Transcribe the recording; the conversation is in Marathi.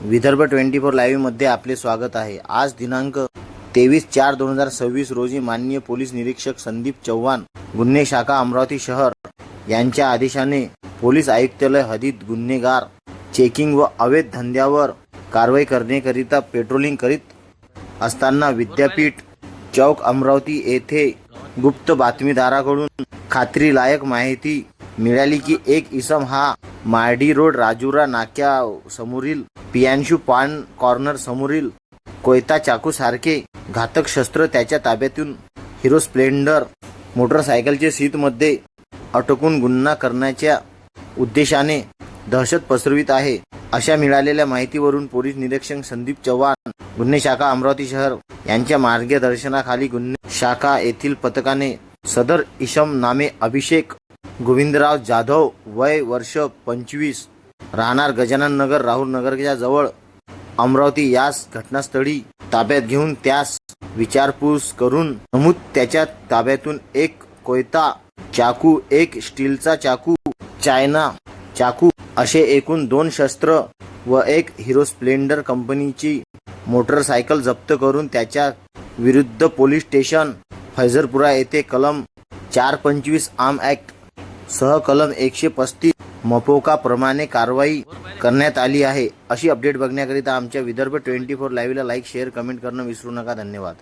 विदर्भ 24 लाईव्ह मध्ये आपले स्वागत आहे। आज दिनांक 23/4/2026 रोजी माननीय पोलीस निरीक्षक संदीप चव्हाण गुन्हे शाखा अमरावती शहर यांच्या आदेशाने पोलीस आयुक्तालय हद्दीत गुन्हेगार चेकिंग व अवैध धंद्यावर कारवाई करण्याकरिता पेट्रोलिंग करीत असताना विद्यापीठ चौक अमरावती येथे गुप्त बातमीदाराकडून खात्रीलायक माहिती मिळाली की एक इसम हा मार्डी रोड राजुरा नाक्या समोरील पियांशू पान कॉर्नर समोरील कोयता चाकू सारखे घातक शस्त्र त्याच्या ताब्यातून हिरो स्प्लेंडर मोटरसायकलचे सीटमध्ये अटकून गुन्हा करण्याच्या उद्देशाने दहशत पसरवित आहे। अशा मिळालेल्या माहितीवरून पोलीस निरीक्षक संदीप चव्हाण गुन्हे शाखा अमरावती शहर यांच्या मार्गदर्शनाखाली गुन्हे शाखा येथील पथकाने सदर इसम नामे अभिषेक गोविंदराव जाधव वय वर्ष 25 राहणार गजानन नगर राहुल नगरच्या जवळ अमरावती यास घटनास्थळी ताब्यात घेऊन त्यास विचारपूस करून नमूद त्याच्या ताब्यातून एक कोयता चाकू, एक स्टीलचा चाकू, चायना चाकू असे एकूण 2 शस्त्र व एक हिरो स्प्लेंडर कंपनीची मोटरसायकल जप्त करून त्याच्या विरुद्ध पोलीस स्टेशन फैजरपुरा येथे कलम 425 आर्म ॲक्ट सह कलम 135 मपोका प्रमाणे कारवाई करण्यात आली आहे। अशी अपडेट बघण्याकरिता आमच्या विदर्भ 24 लाईव्हला लाईक, शेअर, कमेंट करणं विसरू नका। धन्यवाद।